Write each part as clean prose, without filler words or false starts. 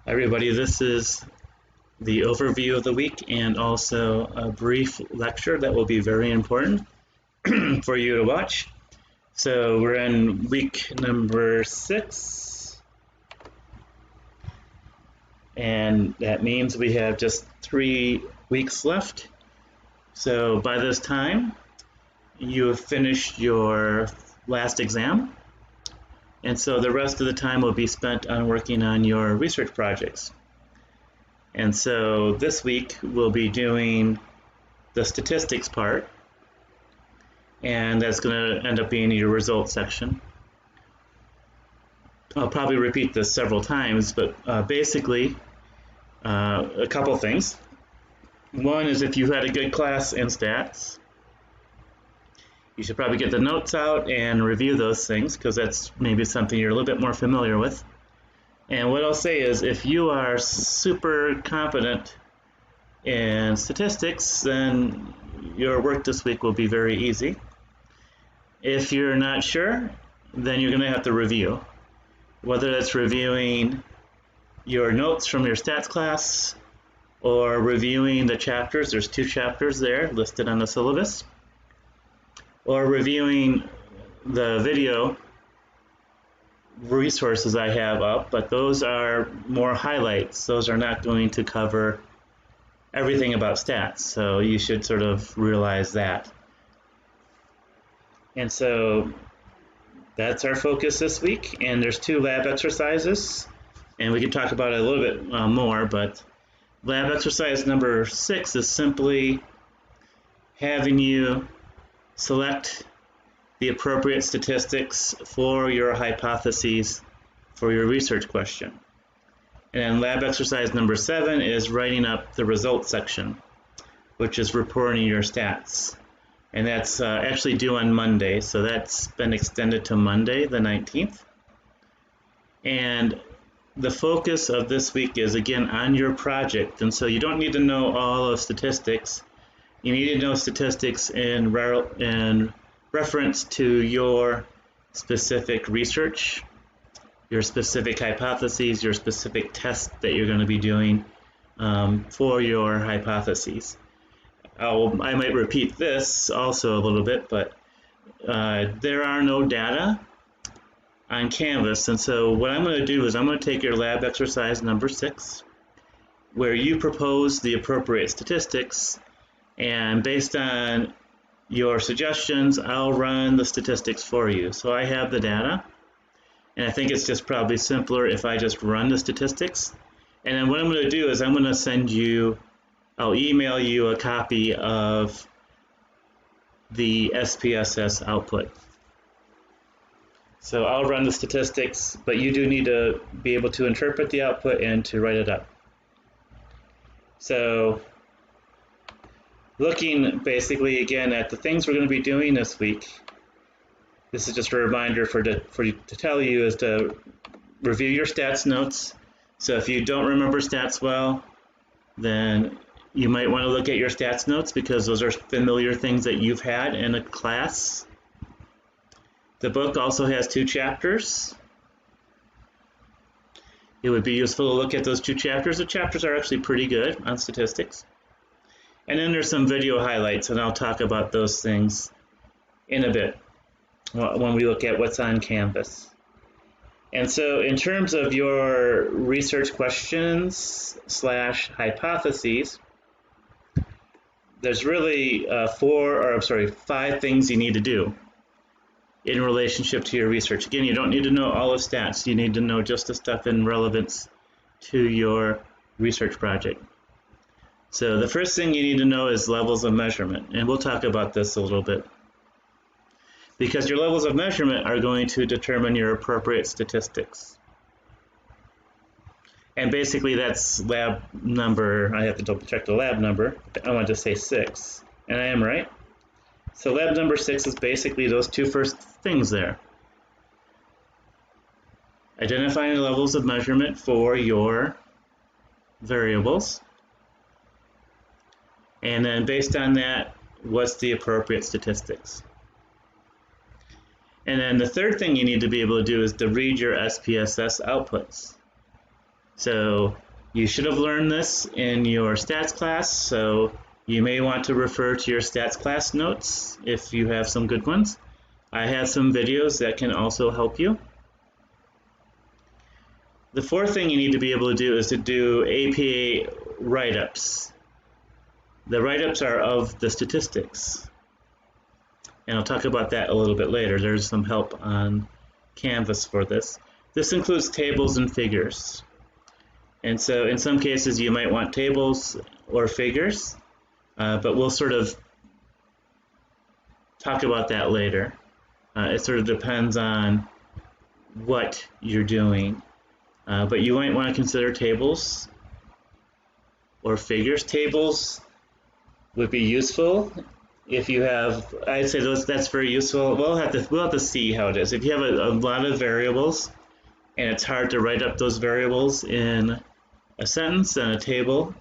Everybody, this is the overview of the week and also a brief lecture that will be very important for you to watch. So we're in week number 6, and that means we have just 3 weeks left. So by this time, you have finished your last exam, and so the rest of the time will be spent on working on your research projects. And so this week we'll be doing the statistics part, and that's going to end up being your results section. I'll probably repeat this several times, but basically a couple things. One is if you had a good class in stats, you should probably get the notes out and review those things because that's maybe something you're a little bit more familiar with. And what I'll say is if you are super confident in statistics, then your work this week will be very easy. If you're not sure, then you're going to have to review. Whether that's reviewing your notes from your stats class or reviewing the chapters, there's 2 chapters there listed on the syllabus, or reviewing the video resources I have up, but those are more highlights. Those are not going to cover everything about stats, so you should sort of realize that. And so that's our focus this week, and there's 2 lab exercises, and we can talk about it a little bit more, but lab exercise number 6 is simply having you select the appropriate statistics for your hypotheses for your research question. And then lab exercise number 7 is writing up the results section, which is reporting your stats. And that's actually due on Monday, so that's been extended to Monday, the 19th. And the focus of this week is, again, on your project. And so you don't need to know all of statistics. You need to know statistics in reference to your specific research, your specific hypotheses, your specific tests that you're going to be doing for your hypotheses. I might repeat this also a little bit, but there are no data on Canvas, and so what I'm going to do is I'm going to take your lab exercise number 6, where you propose the appropriate statistics, and based on your suggestions, I'll run the statistics for you. So I have the data, and I think it's just probably simpler if I just run the statistics. And then what I'm going to do is I'm going to I'll email you a copy of the SPSS output. So I'll run the statistics, but you do need to be able to interpret the output and to write it up. So looking basically again at the things we're going to be doing this week, this is just a reminder for you to tell you is to review your stats notes. So if you don't remember stats well, then you might want to look at your stats notes because those are familiar things that you've had in a class. The book also has 2 chapters. It would be useful to look at those 2 chapters. The chapters are actually pretty good on statistics. And then there's some video highlights, and I'll talk about those things in a bit when we look at what's on Canvas. And so in terms of your research questions / hypotheses, there's really 5 things you need to do in relationship to your research. Again, you don't need to know all of stats. You need to know just the stuff in relevance to your research project. So the first thing you need to know is levels of measurement, and we'll talk about this a little bit. Because your levels of measurement are going to determine your appropriate statistics. And basically that's lab number, I have to double check the lab number, I want to say 6, and I am right. So lab number 6 is basically those 2 first things there. Identifying the levels of measurement for your variables. And then based on that, what's the appropriate statistics? And then the third thing you need to be able to do is to read your SPSS outputs. So you should have learned this in your stats class, so you may want to refer to your stats class notes if you have some good ones. I have some videos that can also help you. The fourth thing you need to be able to do is to do APA write-ups. The write-ups are of the statistics. And I'll talk about that a little bit later. There's some help on Canvas for this. This includes tables and figures. And so in some cases you might want tables or figures, but we'll sort of talk about that later. It sort of depends on what you're doing. But you might want to consider tables or figures. Tables would be useful if you have, I'd say that's very useful. We'll have to see how it is. If you have a lot of variables and it's hard to write up those variables in a sentence, then a table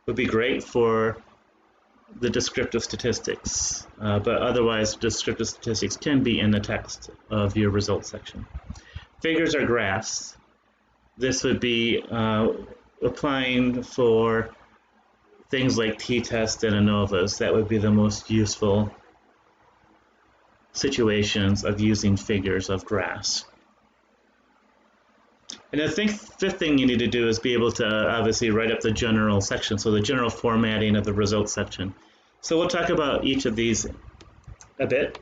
would be great for the descriptive statistics. But otherwise, descriptive statistics can be in the text of your results section. Figures are graphs. This would be applying for things like t-tests and ANOVAs. That would be the most useful situations of using figures of graphs. And I think fifth thing you need to do is be able to obviously write up the general section, so the general formatting of the results section. So we'll talk about each of these a bit,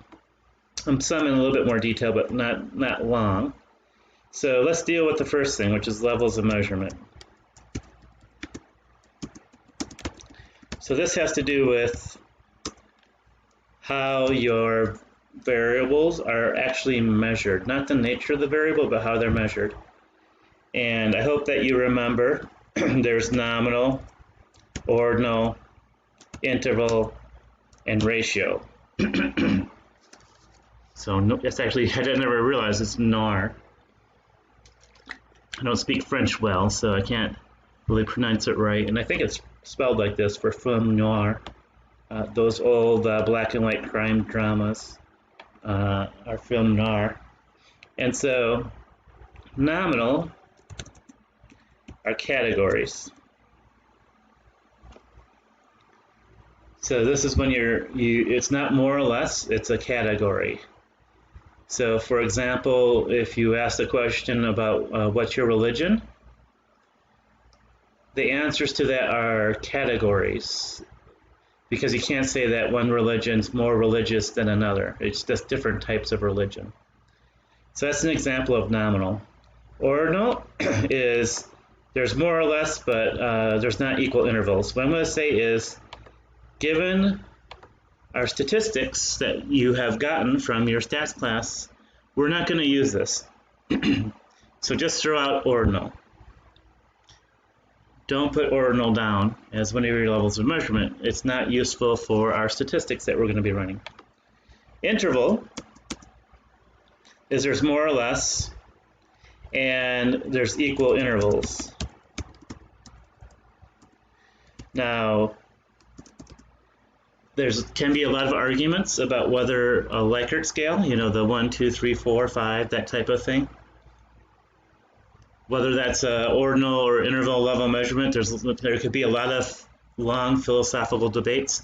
some in a little bit more detail, but not long. So let's deal with the first thing, which is levels of measurement. So this has to do with how your variables are actually measured, not the nature of the variable, but how they're measured. And I hope that you remember there's nominal, ordinal, interval, and ratio. So it's actually, I never realized it's NOR. I don't speak French well, so I can't really pronounce it right. And I think it's spelled like this for film noir. Those old black and white crime dramas are film noir. And so nominal are categories. So this is when it's not more or less, it's a category. So for example, if you ask a question about what's your religion, the answers to that are categories, because you can't say that one religion's more religious than another. It's just different types of religion. So that's an example of nominal. Ordinal is there's more or less, but there's not equal intervals. What I'm going to say is, given our statistics that you have gotten from your stats class, we're not going to use this. So just throw out ordinal. Don't put ordinal down as one of your levels of measurement. It's not useful for our statistics that we're going to be running. Interval is there's more or less, and there's equal intervals. Now, can be a lot of arguments about whether a Likert scale, the 1, 2, 3, 4, 5, that type of thing, whether that's ordinal or interval level measurement, there could be a lot of long philosophical debates.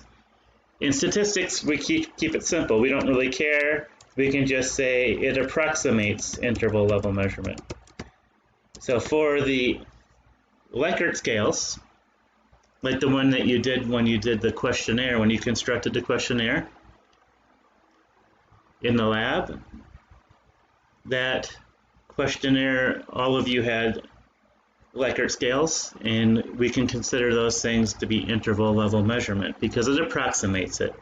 In statistics, we keep it simple. We don't really care. We can just say it approximates interval level measurement. So for the Likert scales, like the one that you did when you did the questionnaire, when you constructed the questionnaire in the lab, that questionnaire, all of you had Likert scales, and we can consider those things to be interval level measurement because it approximates it.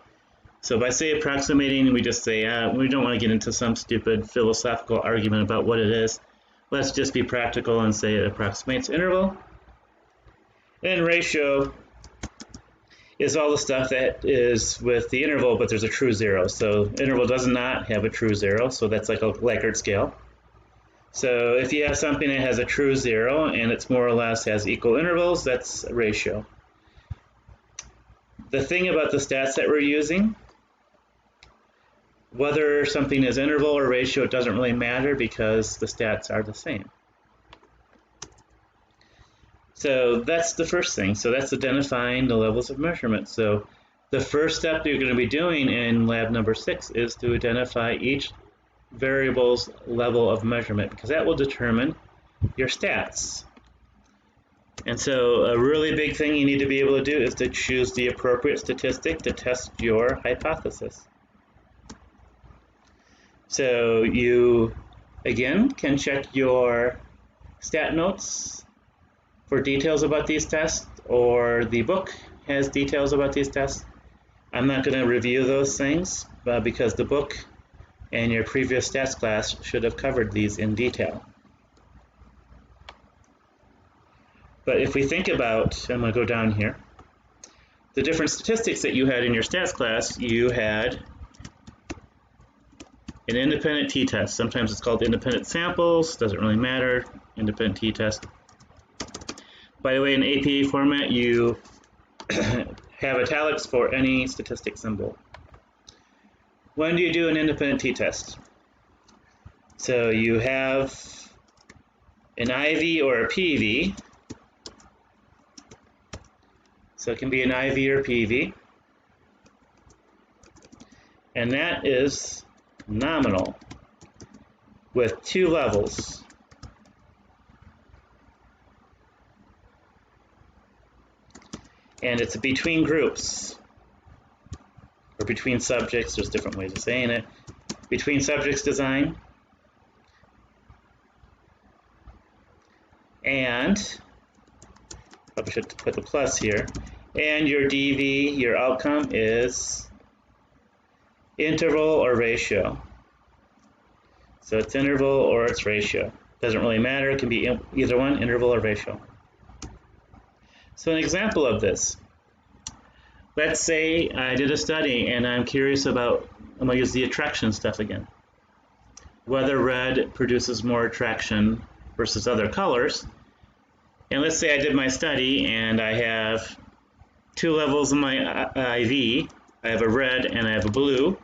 So by say approximating, we just say, we don't want to get into some stupid philosophical argument about what it is. Let's just be practical and say it approximates interval. And ratio is all the stuff that is with the interval, but there's a true zero. So interval does not have a true zero, so that's like a Likert scale. So if you have something that has a true zero and it's more or less has equal intervals, that's a ratio. The thing about the stats that we're using, whether something is interval or ratio, it doesn't really matter because the stats are the same. So that's the first thing. So that's identifying the levels of measurement. So the first step you're going to be doing in lab number 6 is to identify each variable's level of measurement, because that will determine your stats. And so a really big thing you need to be able to do is to choose the appropriate statistic to test your hypothesis. So you, again, can check your stat notes for details about these tests, or the book has details about these tests. I'm not going to review those things because the book and your previous stats class should have covered these in detail. But if we think about, I'm going to go down here, the different statistics that you had in your stats class, you had an independent t-test. Sometimes it's called independent samples, doesn't really matter, independent t-test. By the way, in APA format, you have italics for any statistic symbol. When do you do an independent t-test? So you have an IV or a PV. So it can be an IV or PV. And that is nominal with 2 levels. And it's between groups, or between subjects, there's different ways of saying it. Between subjects design and, probably should put the plus here, and your DV, your outcome, is interval or ratio. So it's interval or it's ratio. Doesn't really matter, it can be either one, interval or ratio. So an example of this, let's say I did a study and I'm curious about, I'm going to use the attraction stuff again, whether red produces more attraction versus other colors. And let's say I did my study and I have 2 levels in my IV. I have a red and I have a blue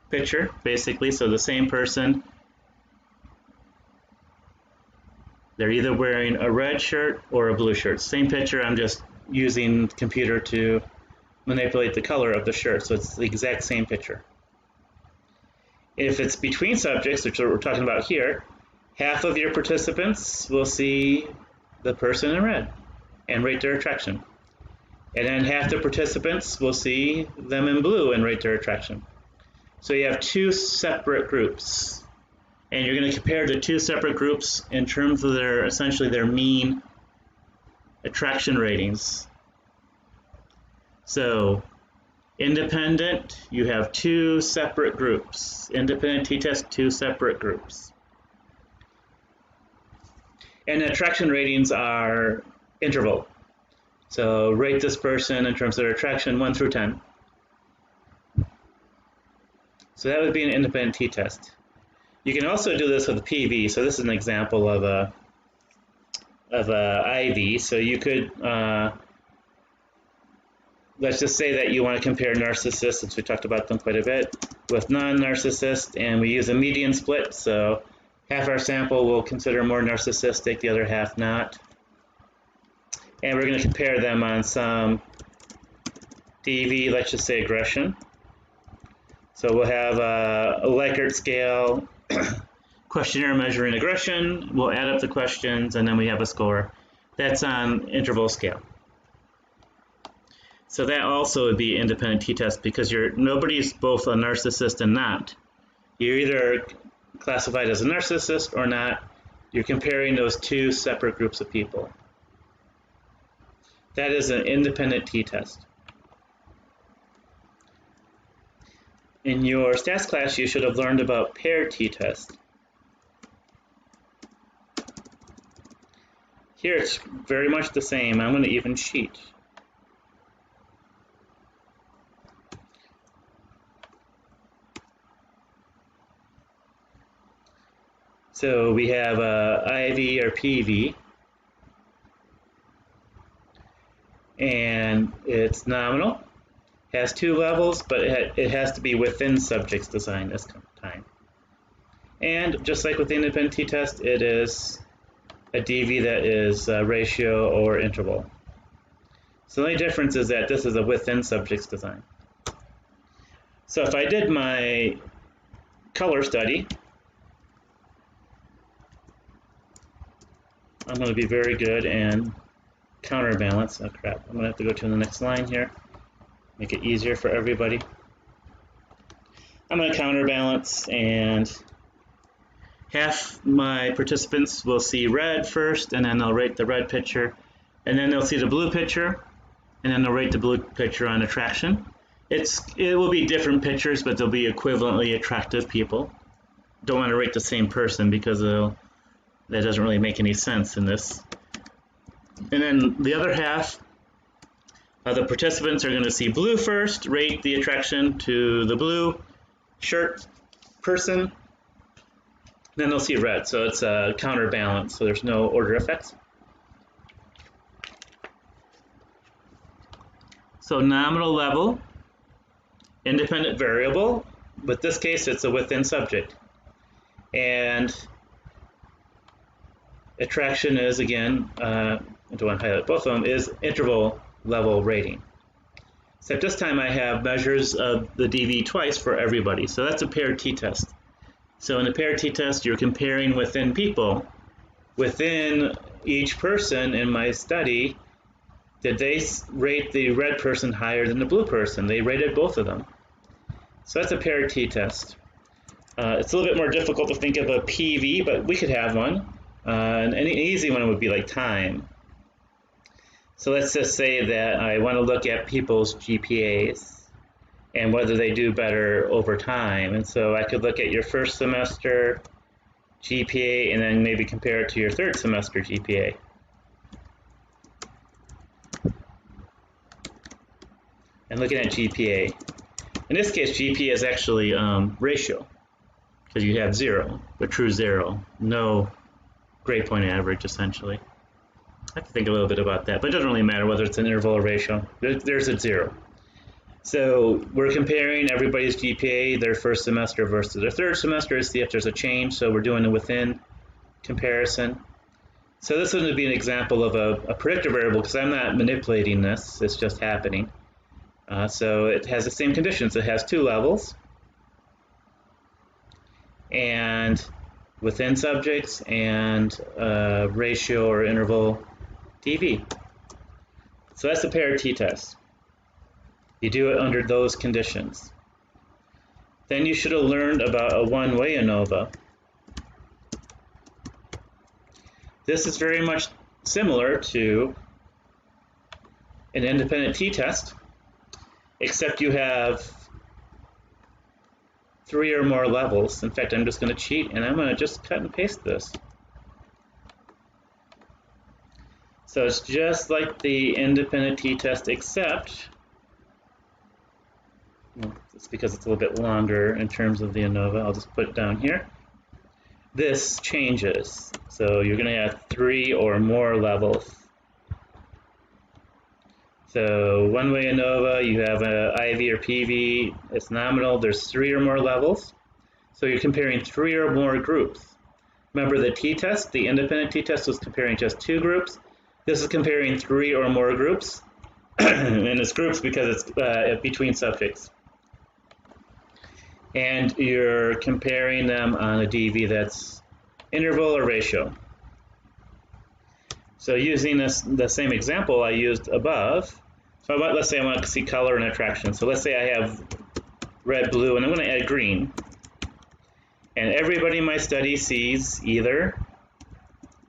picture, basically. So the same person, they're either wearing a red shirt or a blue shirt. Same picture, I'm just using the computer to manipulate the color of the shirt, so it's the exact same picture. If it's between subjects, which is what we're talking about here, half of your participants will see the person in red and rate their attraction. And then half the participants will see them in blue and rate their attraction. So you have 2 separate groups. And you're going to compare the 2 separate groups in terms of their, essentially their mean attraction ratings. So independent, you have 2 separate groups. Independent t-test, 2 separate groups. And attraction ratings are interval. So rate this person in terms of their attraction 1 through 10. So that would be an independent t-test. You can also do this with a PV. So this is an example of a IV. So you could, let's just say that you want to compare narcissists, since we talked about them quite a bit, with non-narcissists, and we use a median split. So half our sample we'll consider more narcissistic, the other half not. And we're going to compare them on some DV, let's just say aggression. So we'll have a Likert scale questionnaire measuring aggression. We'll add up the questions, and then we have a score. That's on interval scale. So that also would be independent t-test, because nobody's both a narcissist and not. You're either classified as a narcissist or not. You're comparing those 2 separate groups of people. That is an independent t-test. In your stats class, you should have learned about paired t-test. Here it's very much the same. I'm going to even sheet. So we have IV or PV, and it's nominal. Has 2 levels, but it has to be within subjects design this time. And just like with the independent t-test, it is a DV that is ratio or interval. So the only difference is that this is a within subjects design. So if I did my color study, I'm going to be very good and counterbalance. Oh crap, I'm going to have to go to the next line here. Make it easier for everybody. I'm going to counterbalance, and half my participants will see red first, and then they'll rate the red picture, and then they'll see the blue picture, and then they'll rate the blue picture on attraction. It will be different pictures, but they'll be equivalently attractive people. Don't want to rate the same person because that doesn't really make any sense in this. And then the other half, the participants are going to see blue first, rate the attraction to the blue shirt person, then they'll see red. So it's a counterbalance, so there's no order effects. So nominal level, independent variable. With this case, it's a within subject. And attraction is, again, I don't want to highlight both of them, is interval level rating. Except this time I have measures of the DV twice for everybody. So that's a paired t-test. So in a paired t-test, you're comparing within people. Within each person in my study, did they rate the red person higher than the blue person? They rated both of them. So that's a paired t-test. It's a little bit more difficult to think of a PV, but we could have one. And an easy one would be like time. So let's just say that I want to look at people's GPAs and whether they do better over time. And so I could look at your first semester GPA and then maybe compare it to your third semester GPA. And looking at GPA. In this case, GPA is actually ratio, because you have zero, the true zero, no grade point average, essentially. I have to think a little bit about that, but it doesn't really matter whether it's an interval or ratio. There's a zero. So we're comparing everybody's GPA, their first semester versus their third semester, to see if there's a change. So we're doing a within comparison. So this one would be an example of a predictor variable, because I'm not manipulating this, it's just happening. So it has the same conditions. It has two levels, and within subjects, and ratio or interval DV. So that's the paired t-test. You do it under those conditions. Then you should have learned about a one-way ANOVA. This is very much similar to an independent t-test, except you have 3 or more levels. In fact, I'm just going to cheat, and I'm going to just cut and paste this. So it's just like the independent t-test, except, well, it's because it's a little bit longer in terms of the ANOVA. I'll just put it down here. This changes. So you're going to have 3 or more levels. So one-way ANOVA, you have an IV or PV, it's nominal, there's 3 or more levels. So you're comparing 3 or more groups. Remember the t-test, the independent t-test was comparing just 2 groups. This is comparing 3 or more groups. And it's groups because it's between subjects. And you're comparing them on a DV that's interval or ratio. So using the same example I used above, so let's say I want to see color and attraction. So let's say I have red, blue, and I'm going to add green. And everybody in my study sees either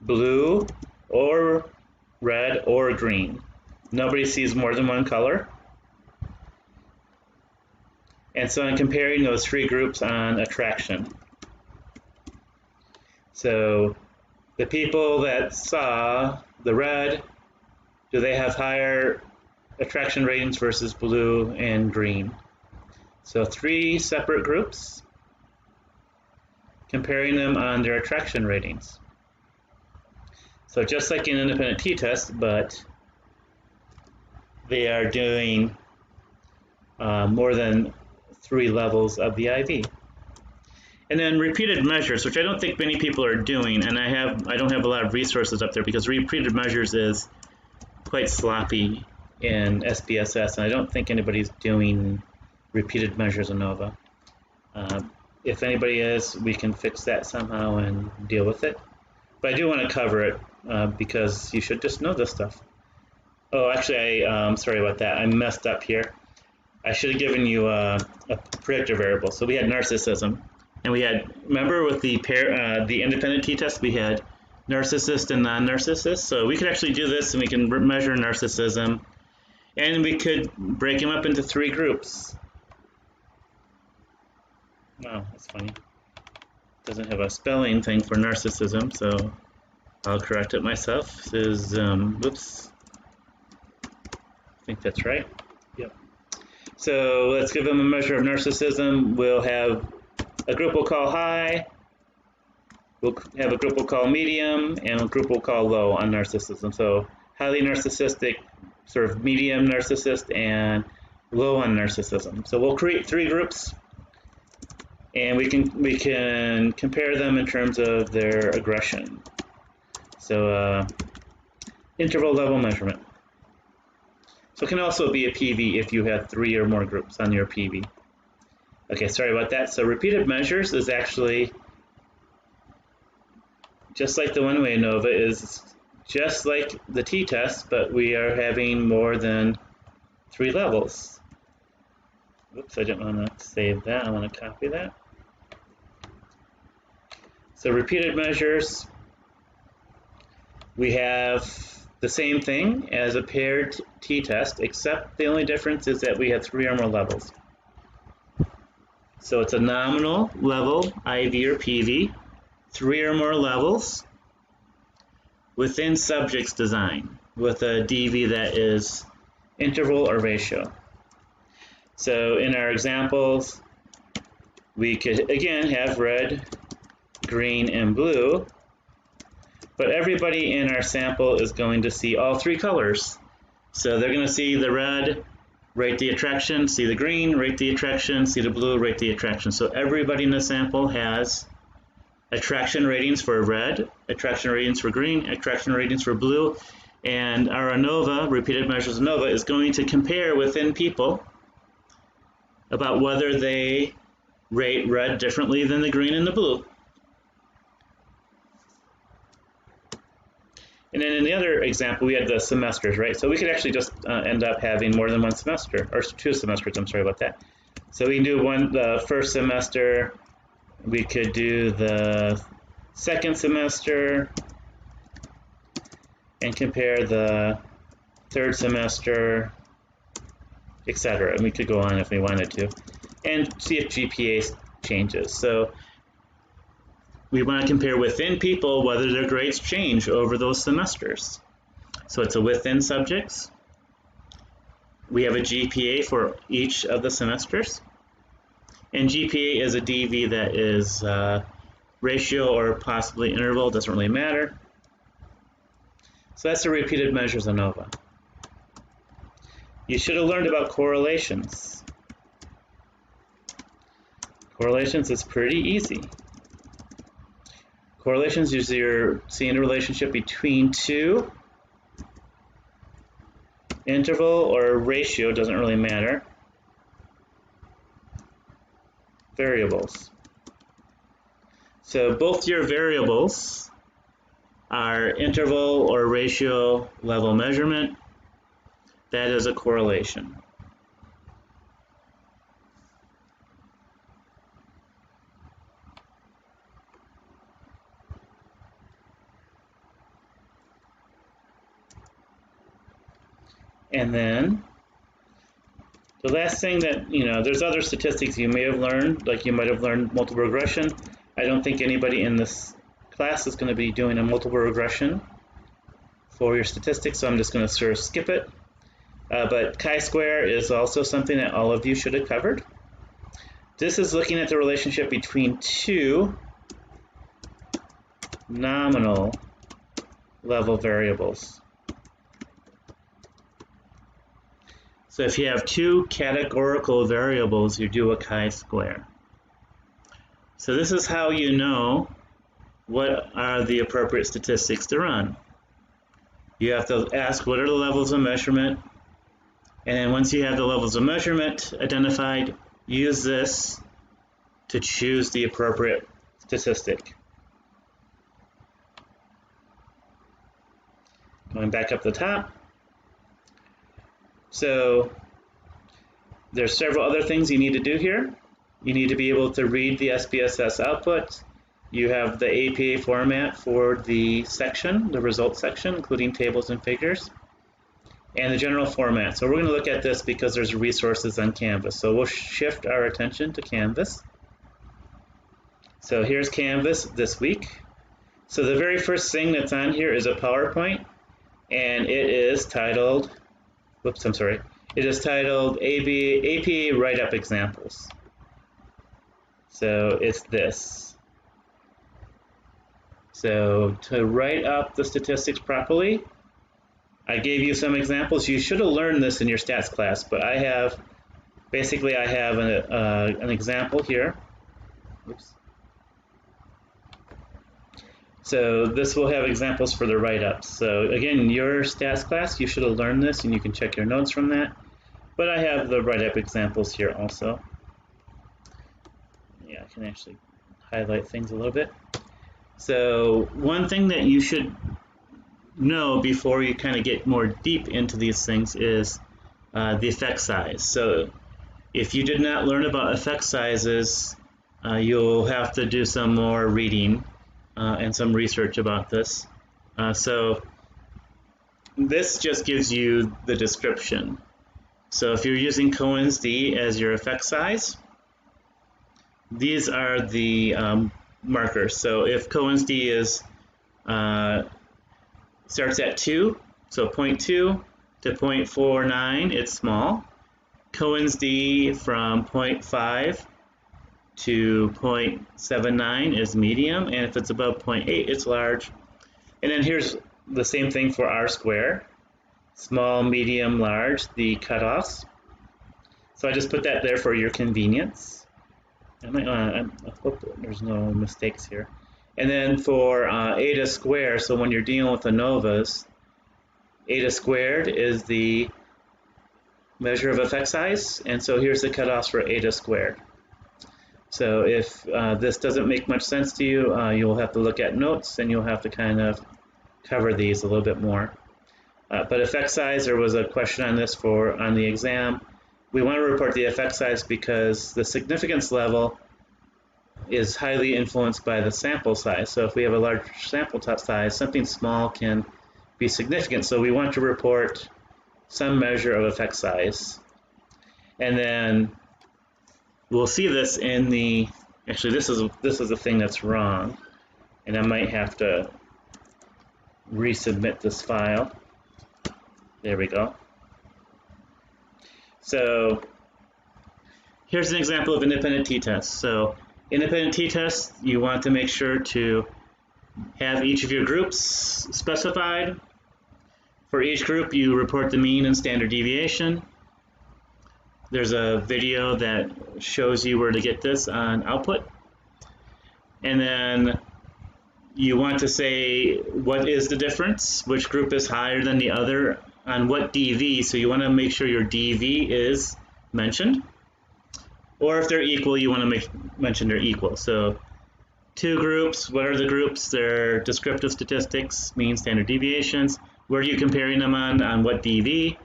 blue or red or green. Nobody sees more than one color. And so I'm comparing those 3 groups on attraction. So the people that saw the red, do they have higher attraction ratings versus blue and green? So 3 separate groups, comparing them on their attraction ratings. So just like an independent t-test, but they are doing more than 3 levels of the IV. And then repeated measures, which I don't think many people are doing, and I don't have a lot of resources up there because repeated measures is quite sloppy in SPSS, and I don't think anybody's doing repeated measures in ANOVA. If anybody is, we can fix that somehow and deal with it. But I do want to cover it because you should just know this stuff. Oh, actually, I'm sorry about that. I messed up here. I should have given you a predictor variable. So we had narcissism, and we had, remember with the independent t-test, we had narcissist and non-narcissist. So we could actually do this, and we can measure narcissism, and we could break them up into 3 groups. Wow, that's funny. Doesn't have a spelling thing for narcissism, so I'll correct it myself. This is, whoops. I think that's right. Yep. So let's give them a measure of narcissism. We'll have a group we'll call high. We'll have a group we'll call medium, and a group we'll call low on narcissism. So highly narcissistic, sort of medium narcissist, and low on narcissism. So we'll create 3 groups. And we can compare them in terms of their aggression. So interval level measurement. So it can also be a PV if you have 3 or more groups on your PV. Okay, sorry about that. So repeated measures is actually just like the one-way ANOVA, is just like the t-test, but we are having more than 3 levels. Oops, I didn't want to save that. I want to copy that. So repeated measures, we have the same thing as a paired t-test, except the only difference is that we have 3 or more levels. So it's a nominal level, IV or PV, 3 or more levels within subject's design with a DV that is interval or ratio. So in our examples, we could again have red, green, and blue, but everybody in our sample is going to see all 3 colors. So they're going to see the red, rate the attraction, see the green, rate the attraction, see the blue, rate the attraction. So everybody in the sample has attraction ratings for red, attraction ratings for green, attraction ratings for blue, and our ANOVA, repeated measures ANOVA, is going to compare within people about whether they rate red differently than the green and the blue. And then in the other example, we had the semesters, right? So we could actually just end up having more than 1 semester, or 2 semesters, I'm sorry about that. So we can do the first semester, we could do the second semester, and compare the third semester, etc. And we could go on if we wanted to, and see if GPA changes. So we want to compare within people whether their grades change over those semesters. So it's a within subjects. We have a GPA for each of the semesters. And GPA is a DV that is ratio or possibly interval, doesn't really matter. So that's the repeated measures ANOVA. You should have learned about correlations. Correlations is pretty easy. Correlations is you're seeing a relationship between 2, interval or ratio, doesn't really matter, variables. So both your variables are interval or ratio level measurement. That is a correlation. And then the last thing that, there's other statistics you may have learned, like you might have learned multiple regression. I don't think anybody in this class is going to be doing a multiple regression for your statistics, so I'm just going to sort of skip it. But chi-square is also something that all of you should have covered. This is looking at the relationship between 2 nominal level variables. So if you have 2 categorical variables, you do a chi-square. So this is how you know what are the appropriate statistics to run. You have to ask what are the levels of measurement, and then once you have the levels of measurement identified, use this to choose the appropriate statistic. Going back up the top. So there's several other things you need to do here. You need to be able to read the SPSS output. You have the APA format for the section, the results section, including tables and figures, and the general format. So we're going to look at this because there's resources on Canvas. So we'll shift our attention to Canvas. So here's Canvas this week. So the very first thing that's on here is a PowerPoint, and it is titled, it is titled APA Write-Up Examples. So it's this. So to write up the statistics properly, I gave you some examples. You should have learned this in your stats class, but I have an example here. Oops. So this will have examples for the write-ups. So again, in your stats class, you should have learned this, and you can check your notes from that. But I have the write-up examples here also. Yeah, I can actually highlight things a little bit. So one thing that you should know before you kind of get more deep into these things is the effect size. So if you did not learn about effect sizes, you'll have to do some more reading and some research about this. So this just gives you the description. So if you're using Cohen's d as your effect size, these are the markers. So if Cohen's d is starts at 2, so 0.2 to 0.49, it's small. Cohen's d from 0.5 to 0.79 is medium, and if it's above 0.8, it's large. And then here's the same thing for R-square. Small, medium, large, the cutoffs. So I just put that there for your convenience. I hope there's no mistakes here. And then for eta squared, so when you're dealing with ANOVAs, eta squared is the measure of effect size, and so here's the cutoffs for eta squared. So if this doesn't make much sense to you, you'll have to look at notes, and you'll have to kind of cover these a little bit more. But effect size, there was a question on this on the exam. We want to report the effect size because the significance level is highly influenced by the sample size. So if we have a large sample size, something small can be significant. So we want to report some measure of effect size. And then we'll see this in the, actually this is a thing that's wrong, and I might have to resubmit this file. There we go. So here's an example of independent t-test. So independent t-test, you want to make sure to have each of your groups specified. For each group, you report the mean and standard deviation. There's a video that shows you where to get this on output. And then you want to say what is the difference, which group is higher than the other, on what DV. So you want to make sure your DV is mentioned. Or if they're equal, you want to mention they're equal. So two groups, what are the groups? They're descriptive statistics, mean, standard deviations. Where are you comparing them on what DV?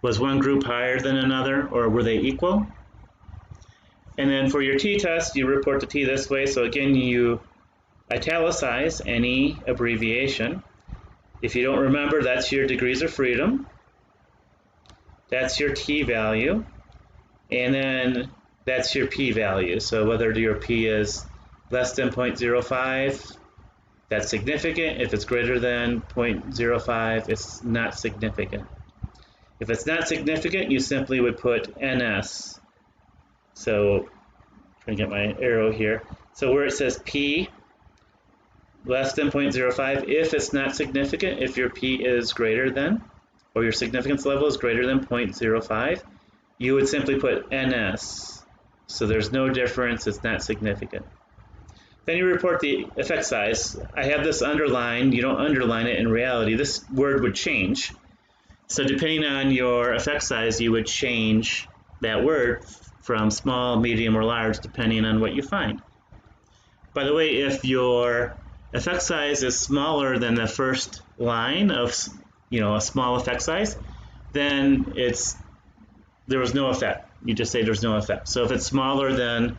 Was one group higher than another, or were they equal? And then for your t-test, you report the t this way. So again, you italicize any abbreviation. If you don't remember, that's your degrees of freedom. That's your t-value. And then that's your p-value. So whether your p is less than 0.05, that's significant. If it's greater than 0.05, it's not significant. If it's not significant, you simply would put NS. So I'm trying to get my arrow here. So where it says P less than 0.05, if it's not significant, if your P is greater than, or your significance level is greater than 0.05, you would simply put NS. So there's no difference, it's not significant. Then you report the effect size. I have this underlined. You don't underline it in reality. This word would change. So depending on your effect size, you would change that word from small, medium, or large, depending on what you find. By the way, if your effect size is smaller than the first line of a small effect size, then there was no effect. You just say there's no effect. So if it's smaller than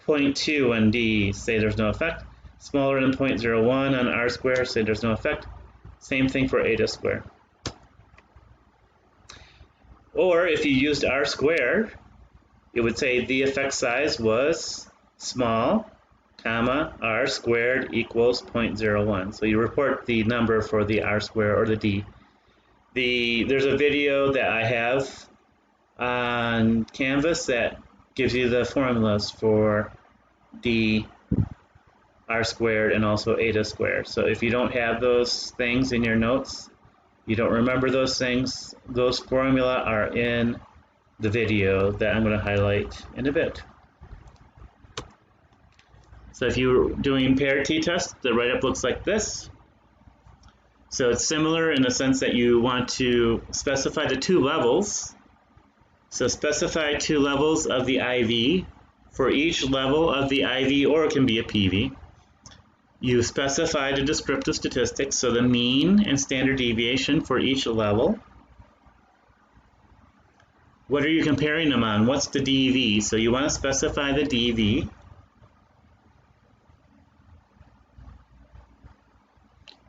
0.2 on D, say there's no effect. Smaller than 0.01 on R square, say there's no effect. Same thing for eta square. Or if you used R squared, it would say the effect size was small, comma, R squared equals 0.01. So you report the number for the R square or the D. There's a video that I have on Canvas that gives you the formulas for D, R squared, and also eta squared. So if you don't have those things in your notes, you don't remember those things, those formula are in the video that I'm going to highlight in a bit. So if you're doing paired t-test, the write-up looks like this. So it's similar in the sense that you want to specify the two levels. So specify two levels of the IV. For each level of the IV, or it can be a PV, you specify the descriptive statistics, so the mean and standard deviation for each level. What are you comparing them on? What's the DV? So you want to specify the DV.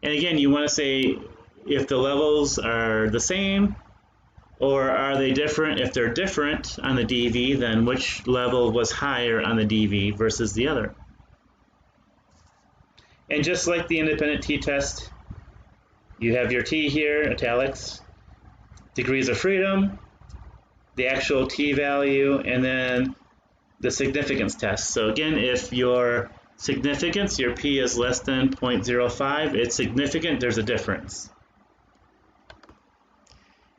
And again, you want to say if the levels are the same, or are they different? If they're different on the DV, then which level was higher on the DV versus the other? And just like the independent t-test, you have your T here, italics, degrees of freedom, the actual T value, and then the significance test. So again, if your significance, your P is less than 0.05, it's significant, there's a difference.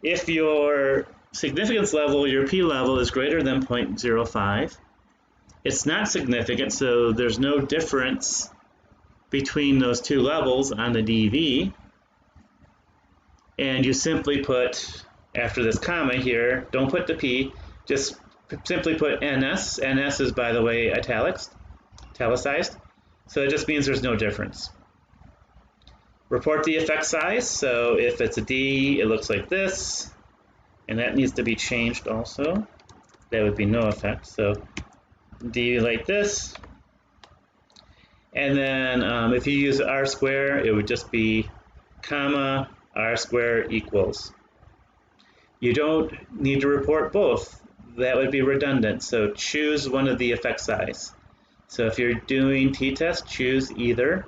If your significance level, your P level, is greater than 0.05, it's not significant, so there's no difference between those two levels on the DV. And you simply put, after this comma here, don't put the P, just simply put NS. NS is, by the way, italicized. So it just means there's no difference. Report the effect size. So if it's a D, it looks like this. And that needs to be changed also. That would be no effect. So D like this. And then if you use R square, it would just be comma R square equals. You don't need to report both. That would be redundant. So choose one of the effect size. So if you're doing t-test, choose either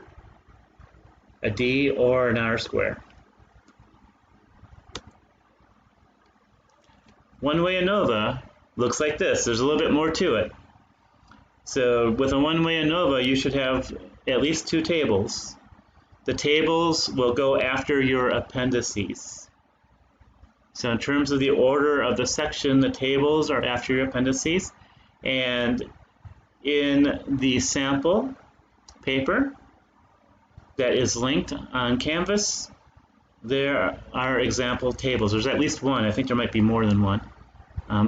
a D or an R square. One-way ANOVA looks like this. There's a little bit more to it. So with a one-way ANOVA, you should have at least two tables. The tables will go after your appendices. So in terms of the order of the section, the tables are after your appendices. And in the sample paper that is linked on Canvas, there are example tables. There's at least one. I think there might be more than one.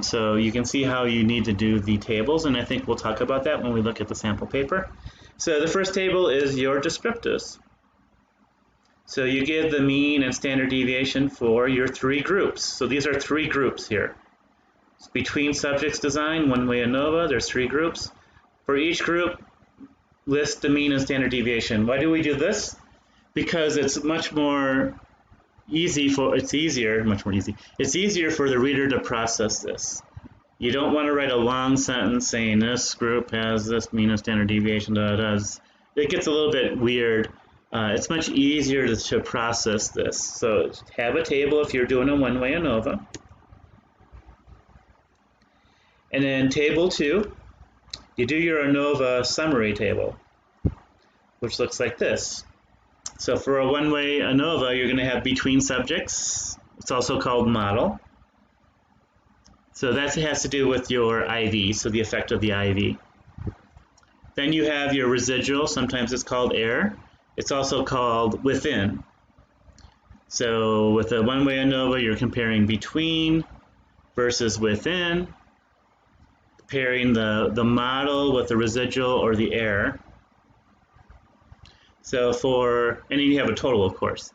So you can see how you need to do the tables, and I think we'll talk about that when we look at the sample paper. So the first table is your descriptives. So you give the mean and standard deviation for your three groups. So these are three groups here. It's between subjects design, one-way ANOVA, there's three groups. For each group, list the mean and standard deviation. Why do we do this? Because it's much more easier for the reader to process this. You don't want to write a long sentence saying this group has this mean and standard deviation. It gets a little bit weird. It's much easier to process this. So have a table if you're doing a one-way ANOVA. And then table 2, you do your ANOVA summary table, which looks like this. So for a one-way ANOVA, you're going to have between subjects. It's also called model. So that has to do with your IV, so the effect of the IV. Then you have your residual, sometimes it's called error. It's also called within. So with a one-way ANOVA, you're comparing between versus within, pairing the model with the residual or the error. So and then you have a total, of course.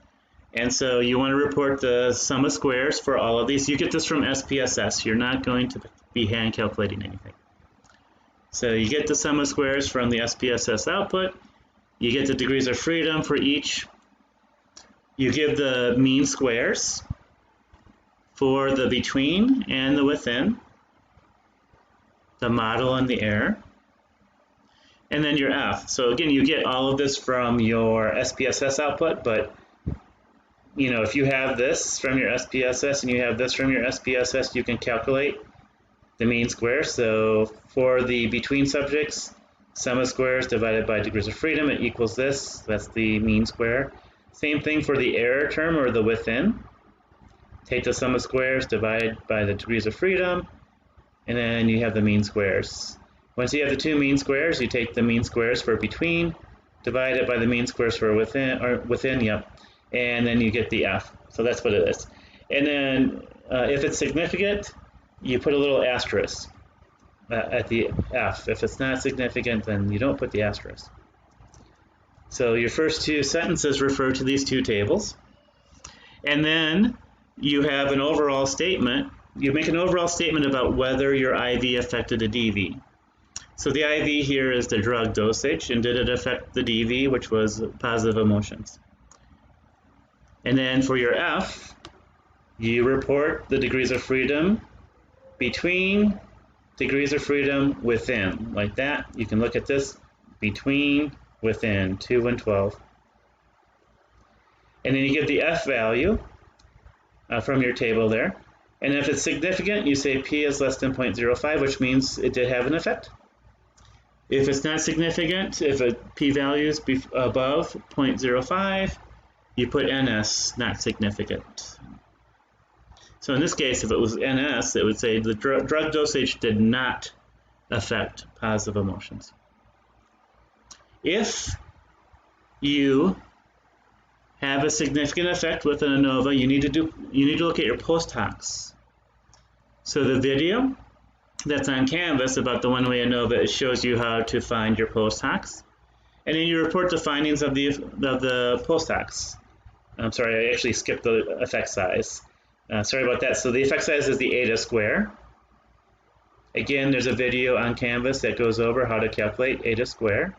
And so you want to report the sum of squares for all of these. You get this from SPSS. You're not going to be hand calculating anything. So you get the sum of squares from the SPSS output. You get the degrees of freedom for each. You give the mean squares for the between and the within, the model and the error, and then your F. So again, you get all of this from your SPSS output, but if you have this from your SPSS and you have this from your SPSS, you can calculate the mean square. So for the between subjects, sum of squares divided by degrees of freedom, it equals this. That's the mean square. Same thing for the error term or the within. Take the sum of squares, divide by the degrees of freedom, and then you have the mean squares. Once you have the two mean squares, you take the mean squares for between, divide it by the mean squares for within, yep. And then you get the F. So that's what it is. And then if it's significant, you put a little asterisk at the F. If it's not significant, then you don't put the asterisk. So your first two sentences refer to these two tables. And then you have an overall statement. You make an overall statement about whether your IV affected a DV. So the IV here is the drug dosage, and did it affect the DV, which was positive emotions. And then for your F, you report the degrees of freedom between, degrees of freedom within, like that. You can look at this, between, within, 2 and 12. And then you get the F value from your table there. And if it's significant, you say P is less than 0.05, which means it did have an effect. If it's not significant, if a p-value is above 0.05, you put NS, not significant. So in this case, if it was NS, it would say the drug dosage did not affect positive emotions. If you have a significant effect with an ANOVA, you need to look at your post-hocs. So the video that's on Canvas about the one-way ANOVA, it shows you how to find your post-hocs. And then you report the findings of the post-hocs. I'm sorry, I actually skipped the effect size. Sorry about that. So the effect size is the eta square. Again, there's a video on Canvas that goes over how to calculate eta square.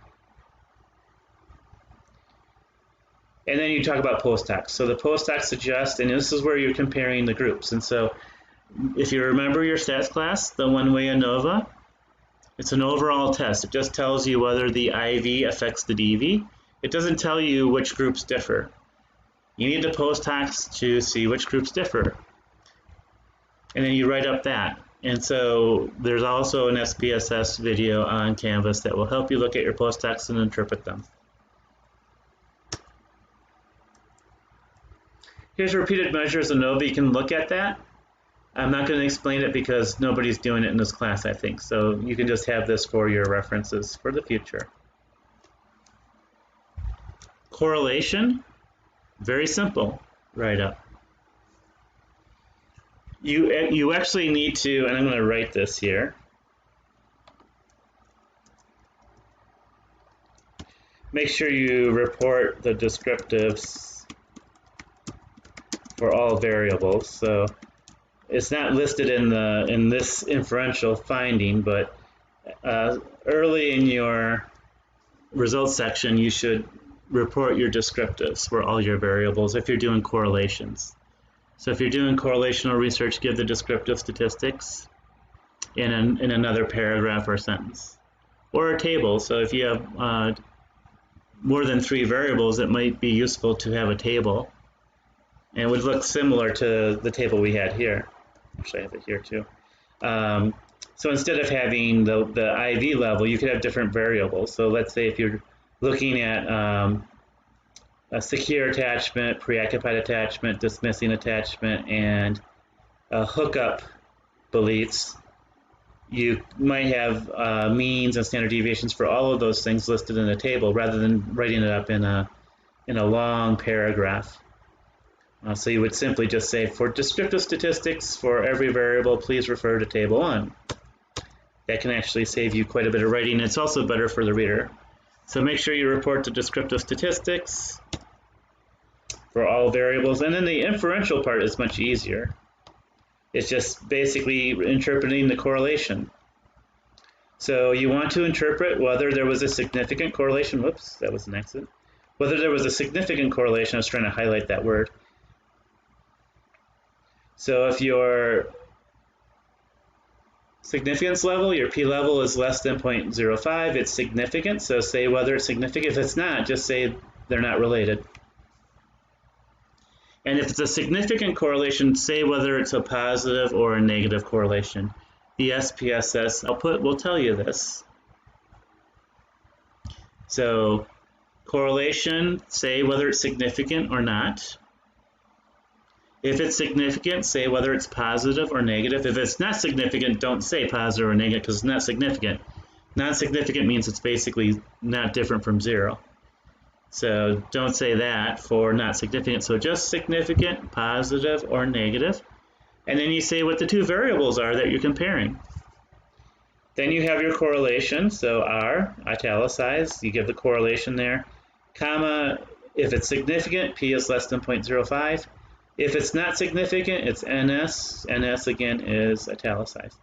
And then you talk about post-hocs. So the post-hocs suggest, and this is where you're comparing the groups. And so if you remember your stats class, the one-way ANOVA, it's an overall test. It just tells you whether the IV affects the DV. It doesn't tell you which groups differ. You need the post-hocs to see which groups differ. And then you write up that. And so there's also an SPSS video on Canvas that will help you look at your post-hocs and interpret them. Here's repeated measures ANOVA. You can look at that. I'm not going to explain it because nobody's doing it in this class, I think. So you can just have this for your references for the future. Correlation, very simple, write up. You actually need to, and I'm going to write this here. Make sure you report the descriptives for all variables. So it's not listed in this inferential finding, but early in your results section, you should report your descriptives for all your variables if you're doing correlations. So if you're doing correlational research, give the descriptive statistics in another paragraph or sentence, or a table. So if you have more than 3 variables, it might be useful to have a table. And it would look similar to the table we had here. Actually, I have it here too. So instead of having the IV level, you could have different variables. So let's say if you're looking at a secure attachment, preoccupied attachment, dismissing attachment, and hookup beliefs, you might have means and standard deviations for all of those things listed in a table rather than writing it up in a long paragraph. So you would simply just say, for descriptive statistics for every variable, please refer to table 1. That can actually save you quite a bit of writing. It's also better for the reader. So make sure you report to descriptive statistics for all variables. And then the inferential part is much easier. It's just basically interpreting the correlation. So you want to interpret whether there was a significant correlation. Whoops, that was an accident. Whether there was a significant correlation. I was trying to highlight that word. So if your significance level, your p level is less than 0.05, it's significant. So say whether it's significant. If it's not, just say they're not related. And if it's a significant correlation, say whether it's a positive or a negative correlation. The SPSS output will tell you this. So correlation, say whether it's significant or not. If it's significant, say whether it's positive or negative. If it's not significant, don't say positive or negative because it's not significant. Non-significant means it's basically not different from 0. So don't say that for not significant. So just significant, positive, or negative. And then you say what the two variables are that you're comparing. Then you have your correlation. So R, italicized, you give the correlation there. Comma, if it's significant, P is less than 0.05. If it's not significant, it's NS. NS, again, is italicized.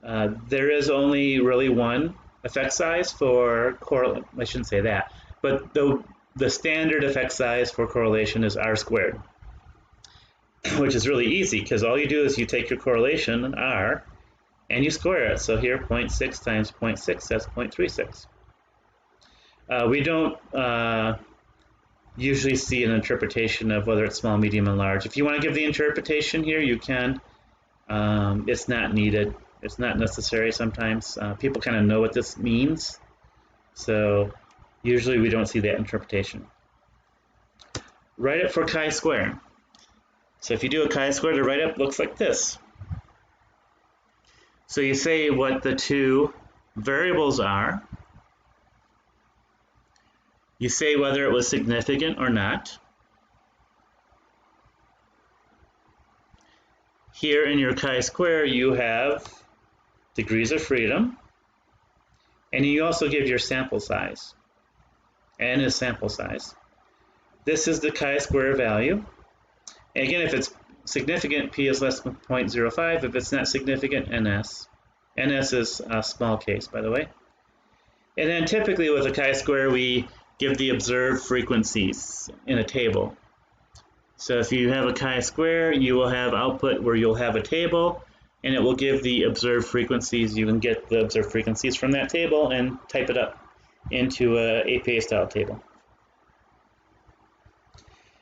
There is only really one effect size for correlation. I shouldn't say that. But the standard effect size for correlation is R squared, which is really easy because all you do is you take your correlation, R, and you square it. So here, 0.6 times 0.6, that's 0.36. We don't usually see an interpretation of whether it's small, medium, and large. If you want to give the interpretation here, you can. It's not needed. It's not necessary sometimes. People kind of know what this means. So usually we don't see that interpretation. Write-up for chi-square. So if you do a chi-square, the write-up looks like this. So you say what the two variables are. You say whether it was significant or not. Here in your chi-square, you have degrees of freedom, and you also give your sample size. N is sample size. This is the chi-square value. And again, if it's significant, P is less than 0.05. If it's not significant, NS. NS is a small case, by the way. And then typically with a chi-square, we give the observed frequencies in a table. So if you have a chi-square, you will have output where you'll have a table, and it will give the observed frequencies. You can get the observed frequencies from that table and type it up into a APA-style table.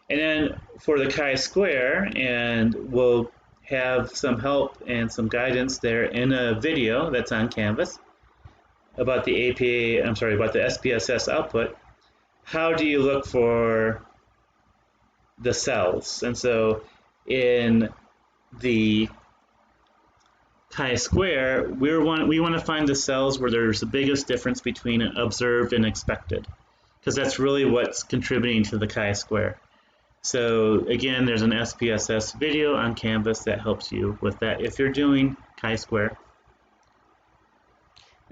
And then for the chi-square, and we'll have some help and some guidance there in a video that's on Canvas about the about the SPSS output. How do you look for the cells? And so in the chi-square, we want to find the cells where there's the biggest difference between observed and expected, because that's really what's contributing to the chi-square. So again, there's an SPSS video on Canvas that helps you with that if you're doing chi-square.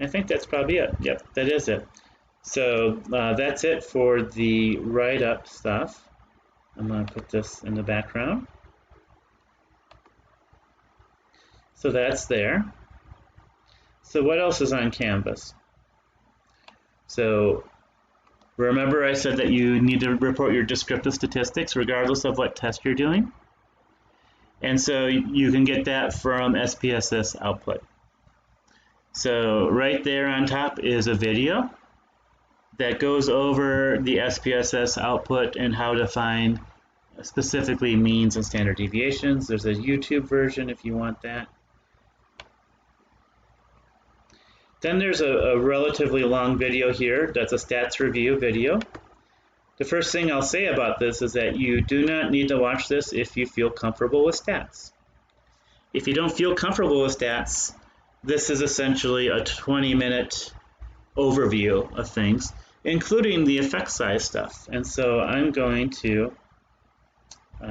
I think that's probably it. Yep, that is it. So that's it for the write-up stuff. I'm going to put this in the background. So that's there. So what else is on Canvas? So remember I said that you need to report your descriptive statistics regardless of what test you're doing. And so you can get that from SPSS output. So right there on top is a video that goes over the SPSS output and how to find specifically means and standard deviations. There's a YouTube version if you want that. Then there's a relatively long video here that's a stats review video. The first thing I'll say about this is that you do not need to watch this if you feel comfortable with stats. If you don't feel comfortable with stats, this is essentially a 20-minute overview of things, including the effect size stuff. And so I'm going to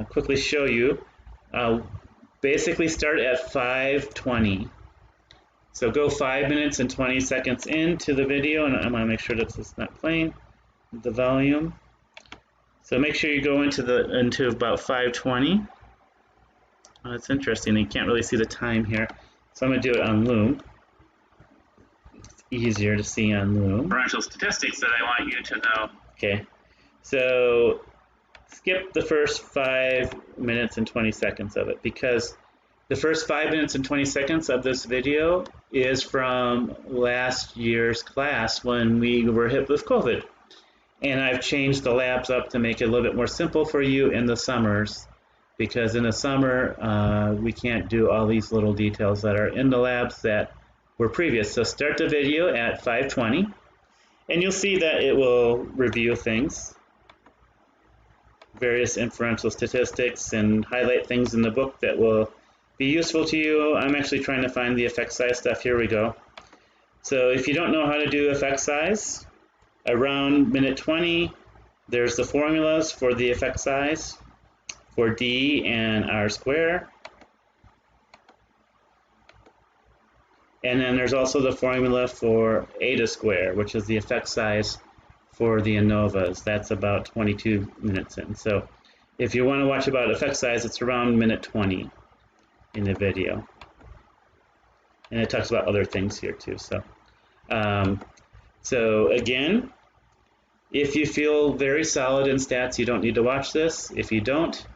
quickly show you. Basically start at 5:20. So go 5 minutes and 20 seconds into the video, and I want to make sure that it's not playing the volume. So make sure you go into about 5:20. It's interesting, you can't really see the time here. So I'm going to do it on Loom. It's easier to see on Loom. Differential statistics that I want you to know. Okay, so skip the first 5 minutes and 20 seconds of it, because the first 5 minutes and 20 seconds of this video is from last year's class when we were hit with COVID. And I've changed the labs up to make it a little bit more simple for you in the summers, because in the summer we can't do all these little details that are in the labs that were previous. So start the video at 5:20, and you'll see that it will review things, various inferential statistics, and highlight things in the book that will be useful to you. I'm actually trying to find the effect size stuff. Here we go. So if you don't know how to do effect size, around minute 20, there's the formulas for the effect size for D and R square. And then there's also the formula for eta square, which is the effect size for the ANOVAs. That's about 22 minutes in. So if you want to watch about effect size, it's around minute 20 in the video. And it talks about other things here too. So again, if you feel very solid in stats, you don't need to watch this. If you don't,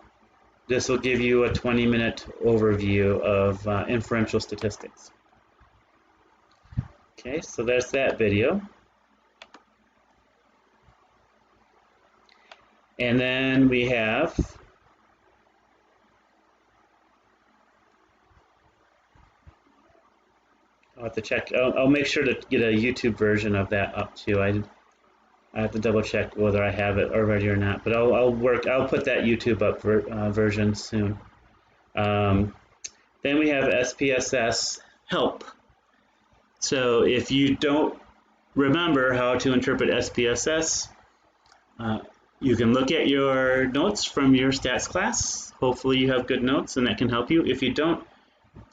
this will give you a 20-minute overview of inferential statistics. Okay, so there's that video. And then we have I'll have to check. I'll make sure to get a YouTube version of that up too. I have to double check whether I have it already or not. But I'll put that YouTube up version soon. Then we have SPSS help. So if you don't remember how to interpret SPSS, you can look at your notes from your stats class. Hopefully you have good notes and that can help you. If you don't,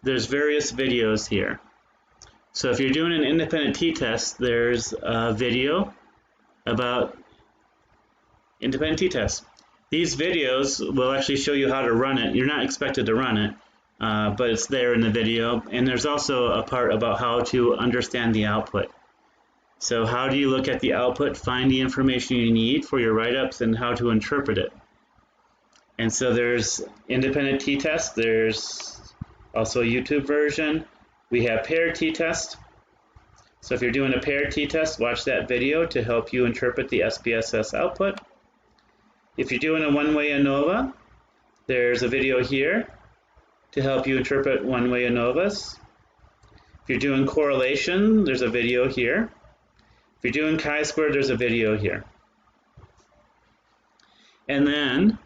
there's various videos here. So if you're doing an independent t-test, there's a video about independent t-tests. These videos will actually show you how to run it. You're not expected to run it, but it's there in the video. And there's also a part about how to understand the output. So how do you look at the output, find the information you need for your write-ups, and how to interpret it. And so there's independent t-test. There's also a YouTube version. We have paired t-test. So if you're doing a paired t-test, watch that video to help you interpret the SPSS output. If you're doing a one-way ANOVA, there's a video here to help you interpret one-way ANOVAs. If you're doing correlation, there's a video here. If you're doing chi-squared, there's a video here. And then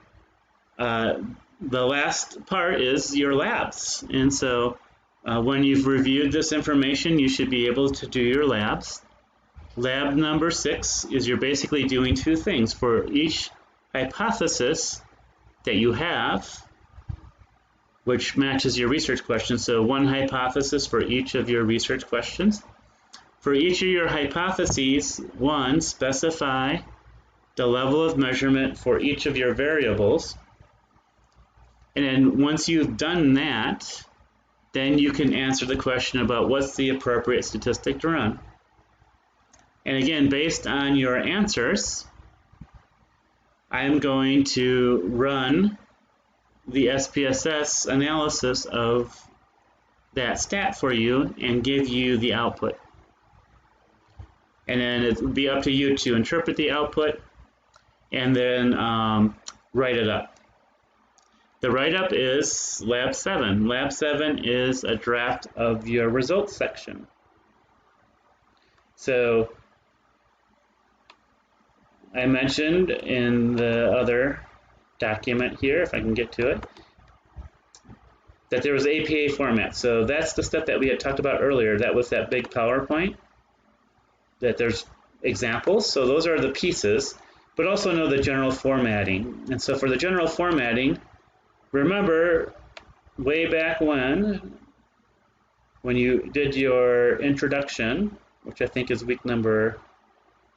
the last part is your labs. And so when you've reviewed this information, you should be able to do your labs. Lab number 6 is you're basically doing two things. For each hypothesis that you have, which matches your research question, so one hypothesis for each of your research questions. For each of your hypotheses, one, specify the level of measurement for each of your variables. And then once you've done that, then you can answer the question about what's the appropriate statistic to run. And again, based on your answers, I'm going to run the SPSS analysis of that stat for you and give you the output. And then it would be up to you to interpret the output and then write it up. The write-up is Lab 7. Lab 7 is a draft of your results section. So I mentioned in the other document here, if I can get to it, that there was APA format. So that's the stuff that we had talked about earlier. That was that big PowerPoint, that there's examples. So those are the pieces, but also know the general formatting. And so for the general formatting, remember way back when you did your introduction, which I think is week number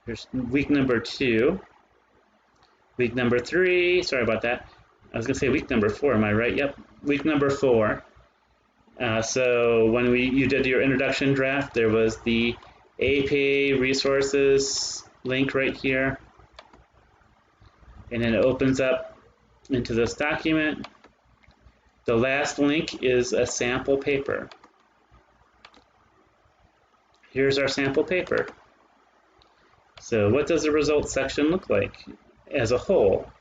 2, week number 3, sorry about that. I was going to say week number 4, am I right? Yep, week number 4. So when you did your introduction draft, there was the APA resources link right here. And then it opens up into this document. The last link is a sample paper. Here's our sample paper. So what does the results section look like as a whole?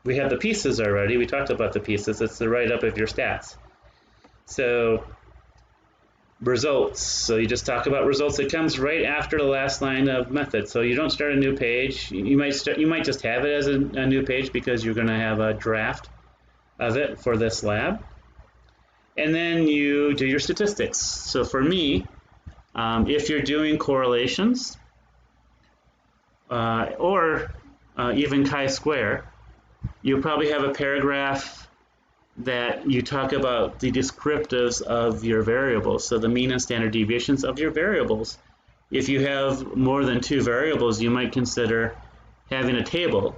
We have the pieces already. We talked about the pieces. It's the write-up of your stats. So results. So you just talk about results. It comes right after the last line of method. So you don't start a new page. You might just have it as a new page because you're going to have a draft of it for this lab. And then you do your statistics. So for me, if you're doing correlations or even chi-square, you probably have a paragraph that you talk about the descriptives of your variables, so the mean and standard deviations of your variables. If you have more than 2 variables, you might consider having a table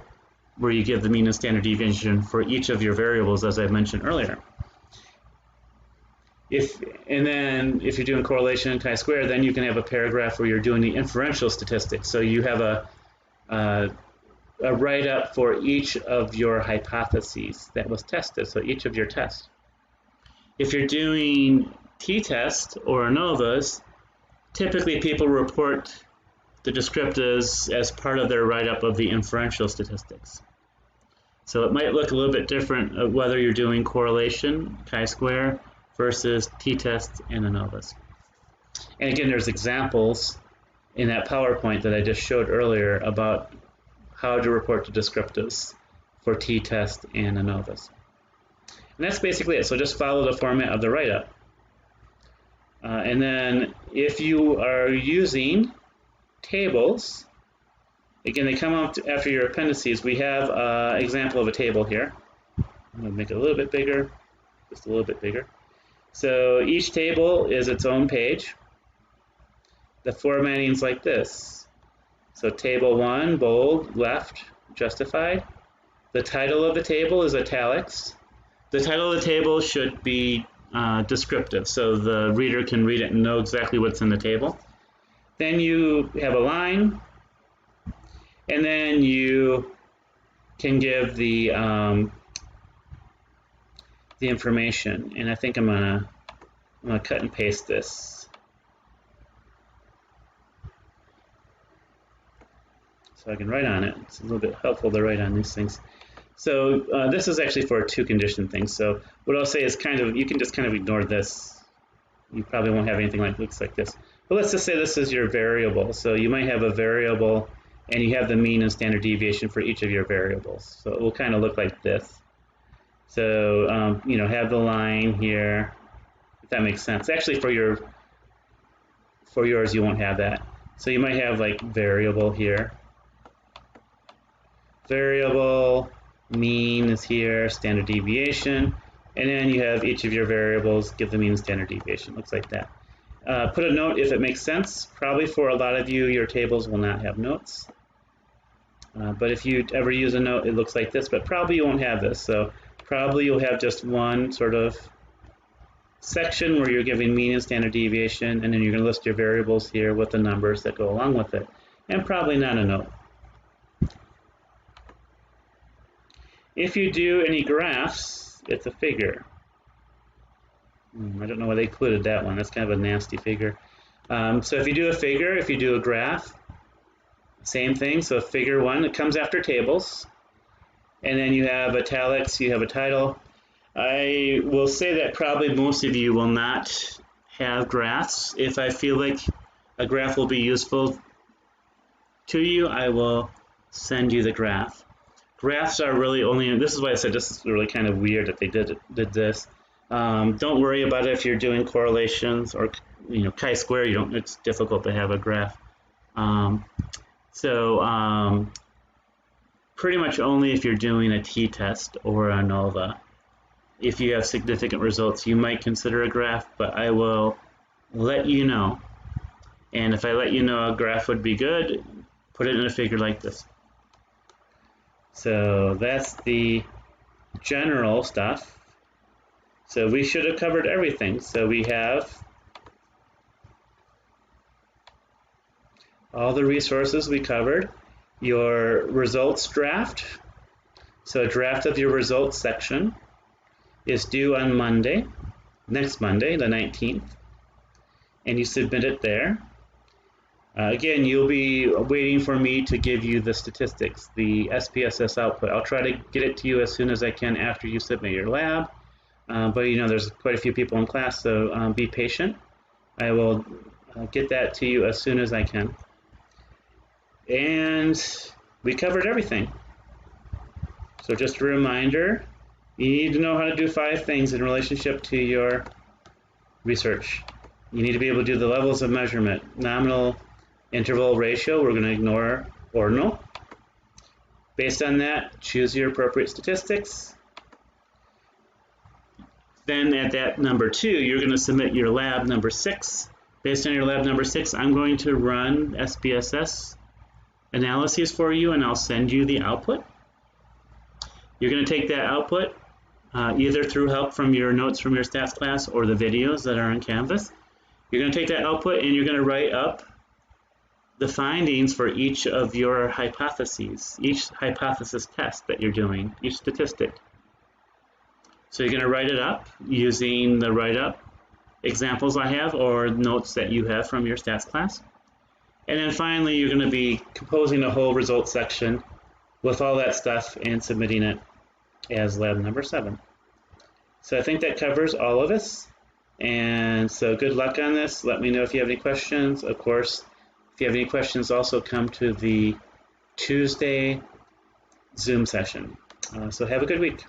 where you give the mean and standard deviation for each of your variables, as I mentioned earlier. If you're doing correlation and chi-square, then you can have a paragraph where you're doing the inferential statistics. So you have a write-up for each of your hypotheses that was tested, so each of your tests. If you're doing t-tests or ANOVAs, typically people report the descriptives as part of their write-up of the inferential statistics. So it might look a little bit different whether you're doing correlation, chi-square, versus t-tests and ANOVAs. And again, there's examples in that PowerPoint that I just showed earlier about how to report the descriptives for t-test and ANOVAs. And that's basically it. So just follow the format of the write-up. And then if you are using tables, again, they come out after your appendices. We have an example of a table here. I'm going to make it a little bit bigger, just a little bit bigger. So each table is its own page. The formatting is like this. So table 1, bold, left, justified. The title of the table is italics. The title of the table should be descriptive, so the reader can read it and know exactly what's in the table. Then you have a line, and then you can give the information. And I think I'm gonna cut and paste this. So I can write on it. It's a little bit helpful to write on these things. So this is actually for a 2-condition thing. So what I'll say is you can just kind of ignore this. You probably won't have anything looks like this. But let's just say this is your variable. So you might have a variable and you have the mean and standard deviation for each of your variables. So it will kind of look like this. So have the line here, if that makes sense. Actually for yours you won't have that. So you might have like variable here. Variable, mean is here, standard deviation, and then you have each of your variables give the mean and standard deviation. Looks like that. Put a note if it makes sense. Probably for a lot of you, your tables will not have notes. But if you ever use a note, it looks like this, but probably you won't have this. So probably you'll have just one sort of section where you're giving mean and standard deviation, and then you're going to list your variables here with the numbers that go along with it, and probably not a note. If you do any graphs, it's a figure. I don't know why they included that one. That's kind of a nasty figure. So if you do a figure, if you do a graph, same thing. So figure 1, it comes after tables. And then you have italics, you have a title. I will say that probably most of you will not have graphs. If I feel like a graph will be useful to you, I will send you the graph. Graphs are really only, this is why I said this is really kind of weird that they did this. Don't worry about it if you're doing correlations or chi-square. You don't. It's difficult to have a graph. Pretty much only if you're doing a t-test or a ANOVA. If you have significant results, you might consider a graph, but I will let you know. And if I let you know a graph would be good, put it in a figure like this. So that's the general stuff. So we should have covered everything. So we have all the resources we covered. Your results draft. So a draft of your results section is due on Monday, next Monday, the 19th. And you submit it there. Again, you'll be waiting for me to give you the statistics, the SPSS output. I'll try to get it to you as soon as I can after you submit your lab. But there's quite a few people in class, so be patient. I will get that to you as soon as I can. And we covered everything. So just a reminder, you need to know how to do 5 things in relationship to your research. You need to be able to do the levels of measurement. Nominal, interval, ratio, we're going to ignore ordinal. Based on that, choose your appropriate statistics. Then at that number 2, you're going to submit your lab number 6. Based on your lab number 6, I'm going to run SPSS analyses for you, and I'll send you the output. You're going to take that output either through help from your notes from your stats class or the videos that are on Canvas. You're going to take that output and you're going to write up the findings for each of your hypotheses, each hypothesis test that you're doing, each statistic. So you're going to write it up using the write-up examples I have or notes that you have from your stats class. And then finally, you're going to be composing a whole results section with all that stuff and submitting it as lab number 7. So I think that covers all of us. And so good luck on this. Let me know if you have any questions. Of course, if you have any questions, also come to the Tuesday Zoom session. So have a good week.